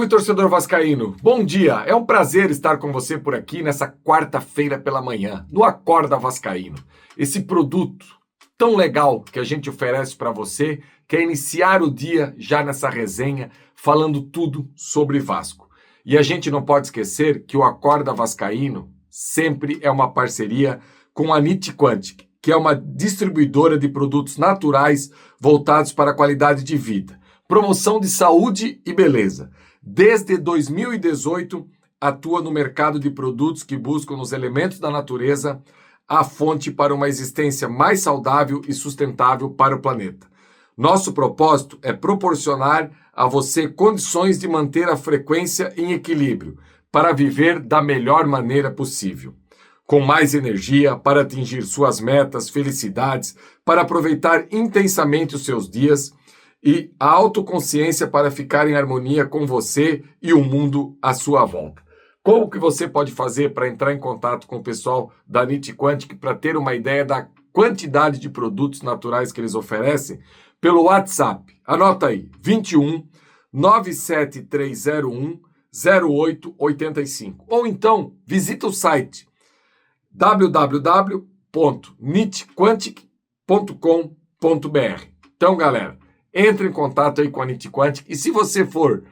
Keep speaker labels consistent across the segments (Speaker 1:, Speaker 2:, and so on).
Speaker 1: Salve, torcedor vascaíno! Bom dia! É um prazer estar com você por aqui nessa quarta-feira pela manhã, no Acorda Vascaíno. Esse produto tão legal que a gente oferece para você, que é iniciar o dia já nessa resenha, falando tudo sobre Vasco. E a gente não pode esquecer que o Acorda Vascaíno sempre é uma parceria com a NIT Quantic, que é uma distribuidora de produtos naturais voltados para a qualidade de vida. Promoção de saúde e beleza. Desde 2018, atua no mercado de produtos que buscam nos elementos da natureza a fonte para uma existência mais saudável e sustentável para o planeta. Nosso propósito é proporcionar a você condições de manter a frequência em equilíbrio para viver da melhor maneira possível. Com mais energia para atingir suas metas, felicidades, para aproveitar intensamente os seus dias e a autoconsciência para ficar em harmonia com você e o mundo à sua volta. Como que você pode fazer para entrar em contato com o pessoal da NIT Quantic para ter uma ideia da quantidade de produtos naturais que eles oferecem? Pelo WhatsApp. Anota aí, 21 97301 0885. Ou então, visita o site www.nitquantic.com.br. Então, galera, entre em contato aí com a NIT Quantic. E se você for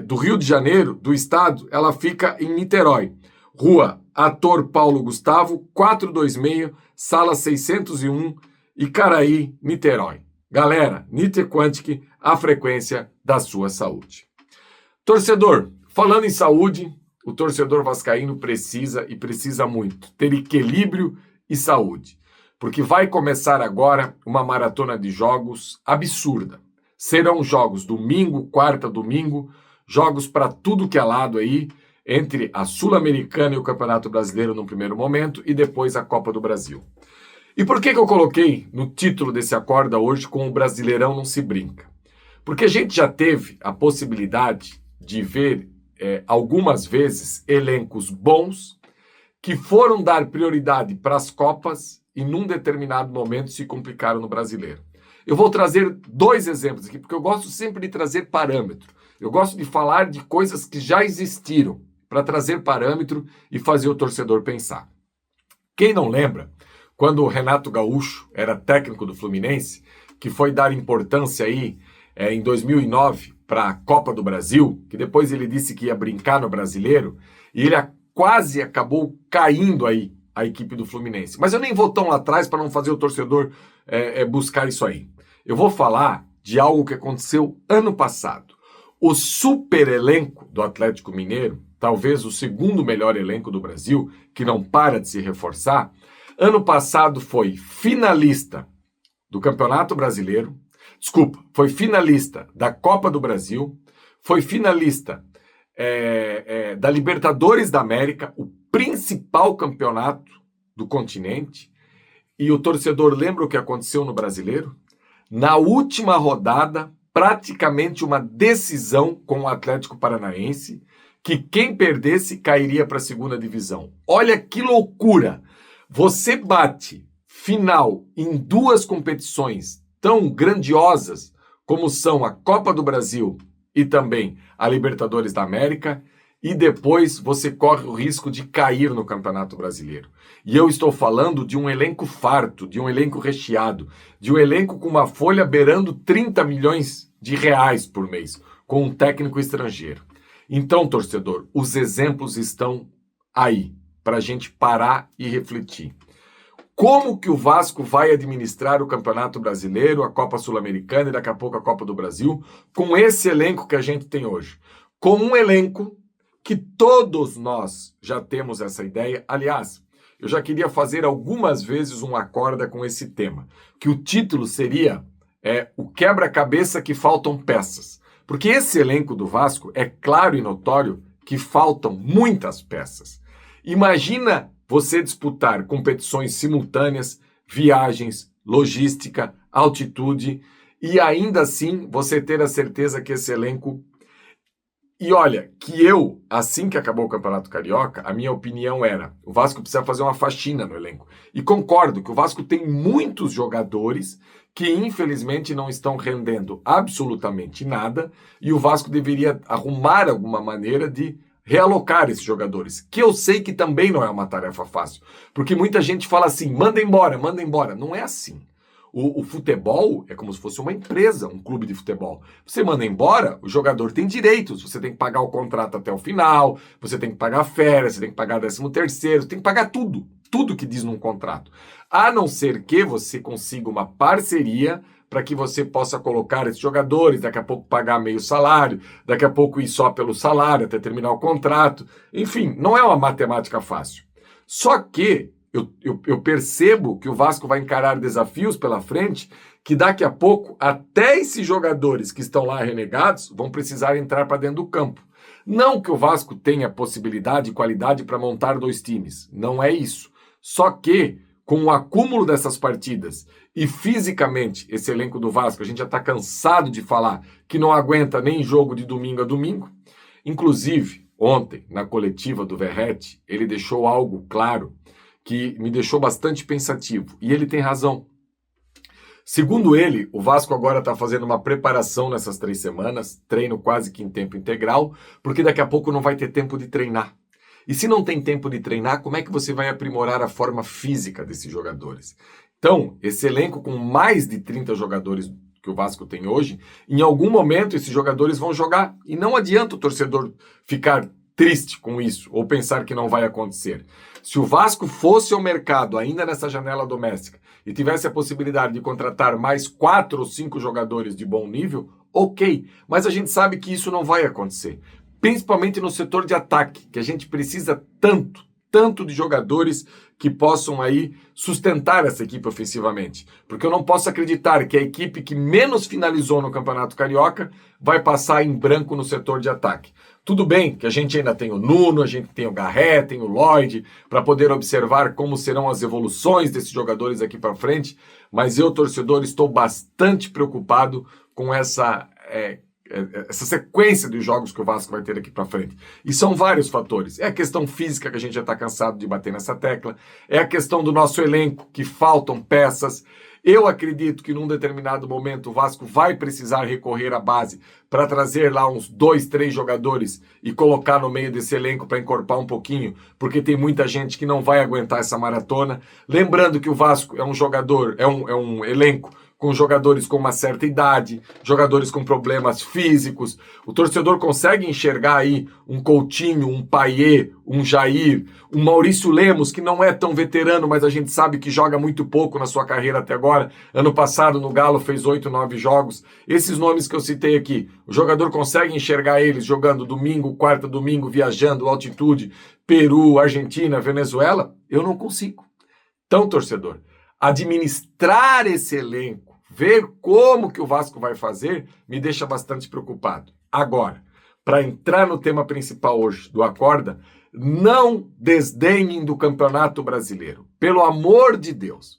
Speaker 1: do Rio de Janeiro, do estado, ela fica em Niterói. Rua Ator Paulo Gustavo, 426, sala 601, Icaraí, Niterói. Galera, NIT Quantic, a frequência da sua saúde. Torcedor, falando em saúde, o torcedor vascaíno precisa muito ter equilíbrio e saúde. Porque vai começar agora uma maratona de jogos absurda. Serão jogos domingo, quarta, domingo, jogos para tudo que é lado aí, entre a Sul-Americana e o Campeonato Brasileiro no primeiro momento e depois a Copa do Brasil. E por que eu coloquei no título desse Acorda hoje com o Brasileirão não se brinca? Porque a gente já teve a possibilidade de ver algumas vezes elencos bons que foram dar prioridade para as Copas e num determinado momento se complicaram no Brasileiro. Eu vou trazer dois exemplos aqui, porque eu gosto sempre de trazer parâmetro. Eu gosto de falar de coisas que já existiram, para trazer parâmetro e fazer o torcedor pensar. Quem não lembra, quando o Renato Gaúcho era técnico do Fluminense, que foi dar importância aí em 2009 para a Copa do Brasil, que depois ele disse que ia brincar no Brasileiro, e ele quase acabou caindo aí a equipe do Fluminense. Mas eu nem vou tão lá atrás para não fazer o torcedor buscar isso aí. Eu vou falar de algo que aconteceu ano passado. O super elenco do Atlético Mineiro, talvez o segundo melhor elenco do Brasil, que não para de se reforçar, ano passado foi finalista do Campeonato Brasileiro, foi finalista da Copa do Brasil, foi finalista da Libertadores da América, o principal campeonato do continente, e o torcedor lembra o que aconteceu no Brasileiro? Na última rodada, praticamente uma decisão com o Atlético Paranaense, que quem perdesse cairia para a segunda divisão. Olha que loucura! Você bate final em duas competições tão grandiosas como são a Copa do Brasil e também a Libertadores da América, e depois você corre o risco de cair no Campeonato Brasileiro. E eu estou falando de um elenco farto, de um elenco recheado, de um elenco com uma folha beirando 30 milhões de reais por mês, com um técnico estrangeiro. Então, torcedor, os exemplos estão aí, para a gente parar e refletir. Como que o Vasco vai administrar o Campeonato Brasileiro, a Copa Sul-Americana e daqui a pouco a Copa do Brasil, com esse elenco que a gente tem hoje? Com um elenco que todos nós já temos essa ideia. Aliás, eu já queria fazer algumas vezes um Acorda com esse tema, que o título seria o quebra-cabeça que faltam peças. Porque esse elenco do Vasco é claro e notório que faltam muitas peças. Imagina você disputar competições simultâneas, viagens, logística, altitude, e ainda assim você ter a certeza que esse elenco E olha, que eu, assim que acabou o Campeonato Carioca, a minha opinião era, o Vasco precisa fazer uma faxina no elenco. E concordo que o Vasco tem muitos jogadores que infelizmente não estão rendendo absolutamente nada, e o Vasco deveria arrumar alguma maneira de realocar esses jogadores, que eu sei que também não é uma tarefa fácil, porque muita gente fala assim, manda embora, manda embora. Não é assim. O futebol é como se fosse uma empresa, um clube de futebol. Você manda embora, o jogador tem direitos. Você tem que pagar o contrato até o final, você tem que pagar férias, você tem que pagar 13º, tem que pagar tudo. Tudo que diz num contrato. A não ser que você consiga uma parceria para que você possa colocar esses jogadores, daqui a pouco pagar meio salário, daqui a pouco ir só pelo salário até terminar o contrato. Enfim, não é uma matemática fácil. Só que eu percebo que o Vasco vai encarar desafios pela frente que daqui a pouco até esses jogadores que estão lá renegados vão precisar entrar para dentro do campo. Não que o Vasco tenha possibilidade e qualidade para montar 2 times, não é isso. Só que com o acúmulo dessas partidas e fisicamente esse elenco do Vasco, a gente já está cansado de falar que não aguenta nem jogo de domingo a domingo. Inclusive, ontem, na coletiva do Verratti, ele deixou algo claro que me deixou bastante pensativo. E ele tem razão. Segundo ele, o Vasco agora está fazendo uma preparação nessas 3 semanas, treino quase que em tempo integral, porque daqui a pouco não vai ter tempo de treinar. E se não tem tempo de treinar, como é que você vai aprimorar a forma física desses jogadores? Então, esse elenco com mais de 30 jogadores que o Vasco tem hoje, em algum momento esses jogadores vão jogar. E não adianta o torcedor ficar triste com isso, ou pensar que não vai acontecer. Se o Vasco fosse ao mercado ainda nessa janela doméstica e tivesse a possibilidade de contratar mais 4 ou 5 jogadores de bom nível, ok. Mas a gente sabe que isso não vai acontecer. Principalmente no setor de ataque, que a gente precisa tanto de jogadores que possam aí sustentar essa equipe ofensivamente. Porque eu não posso acreditar que a equipe que menos finalizou no Campeonato Carioca vai passar em branco no setor de ataque. Tudo bem que a gente ainda tem o Nuno, a gente tem o Garré, tem o Lloyd, para poder observar como serão as evoluções desses jogadores aqui para frente, mas eu, torcedor, estou bastante preocupado com essa sequência de jogos que o Vasco vai ter aqui para frente. E são vários fatores. É a questão física, que a gente já está cansado de bater nessa tecla, é a questão do nosso elenco, que faltam peças. Eu acredito que num determinado momento o Vasco vai precisar recorrer à base para trazer lá uns 2, 3 jogadores e colocar no meio desse elenco para encorpar um pouquinho, porque tem muita gente que não vai aguentar essa maratona. Lembrando que o Vasco é um elenco com jogadores com uma certa idade, jogadores com problemas físicos. O torcedor consegue enxergar aí um Coutinho, um Payet, um Jair, um Maurício Lemos, que não é tão veterano, mas a gente sabe que joga muito pouco na sua carreira até agora. Ano passado, no Galo, fez 8, 9 jogos. Esses nomes que eu citei aqui, o jogador consegue enxergar eles jogando domingo, quarta, domingo, viajando, altitude, Peru, Argentina, Venezuela? Eu não consigo. Então, torcedor, administrar esse elenco, ver como que o Vasco vai fazer, me deixa bastante preocupado. Agora, para entrar no tema principal hoje do Acorda, não desdenhem do Campeonato Brasileiro. Pelo amor de Deus.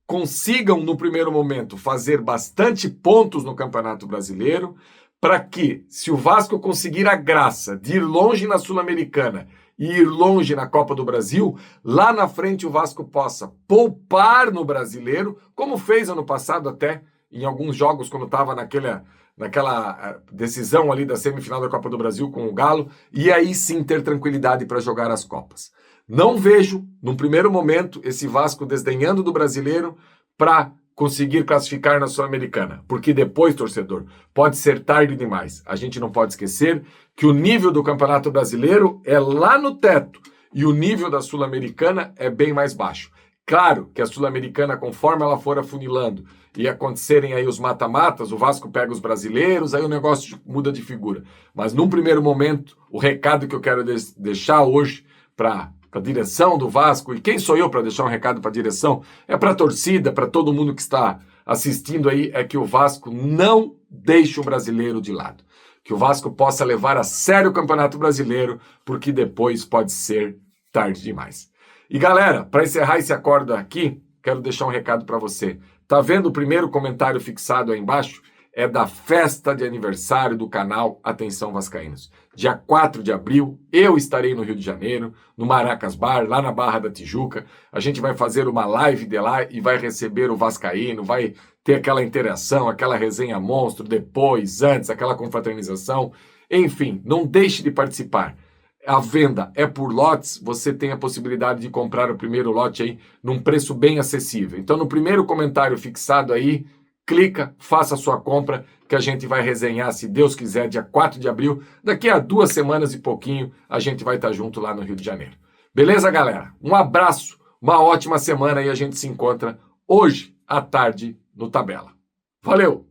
Speaker 1: Consigam, no primeiro momento, fazer bastante pontos no Campeonato Brasileiro, para que, se o Vasco conseguir a graça de ir longe na Sul-Americana e ir longe na Copa do Brasil, lá na frente o Vasco possa poupar no Brasileiro, como fez ano passado até, em alguns jogos, quando estava naquela decisão ali da semifinal da Copa do Brasil com o Galo, e aí sim ter tranquilidade para jogar as Copas. Não vejo, num primeiro momento, esse Vasco desdenhando do Brasileiro para conseguir classificar na Sul-Americana. Porque depois, torcedor, pode ser tarde demais. A gente não pode esquecer que o nível do Campeonato Brasileiro é lá no teto e o nível da Sul-Americana é bem mais baixo. Claro que a Sul-Americana, conforme ela for afunilando e acontecerem aí os mata-matas, o Vasco pega os brasileiros, aí o negócio muda de figura. Mas num primeiro momento, o recado que eu quero deixar hoje para a direção do Vasco, e quem sou eu para deixar um recado para a direção? É para a torcida, para todo mundo que está assistindo aí, é que o Vasco não deixe o brasileiro de lado. Que o Vasco possa levar a sério o Campeonato Brasileiro, porque depois pode ser tarde demais. E galera, para encerrar esse acordo aqui, quero deixar um recado para você. Tá vendo o primeiro comentário fixado aí embaixo? é da festa de aniversário do canal Atenção Vascaínos. Dia 4 de abril, eu estarei no Rio de Janeiro, no Maracas Bar, lá na Barra da Tijuca. A gente vai fazer uma live de lá e vai receber o vascaíno, vai ter aquela interação, aquela resenha monstro, depois, antes, aquela confraternização. Enfim, não deixe de participar. A venda é por lotes, você tem a possibilidade de comprar o primeiro lote aí num preço bem acessível. Então, no primeiro comentário fixado aí, clica, faça a sua compra, que a gente vai resenhar, se Deus quiser, dia 4 de abril. Daqui a 2 semanas e pouquinho, a gente vai estar junto lá no Rio de Janeiro. Beleza, galera? Um abraço, uma ótima semana e a gente se encontra hoje à tarde no Tabela. Valeu!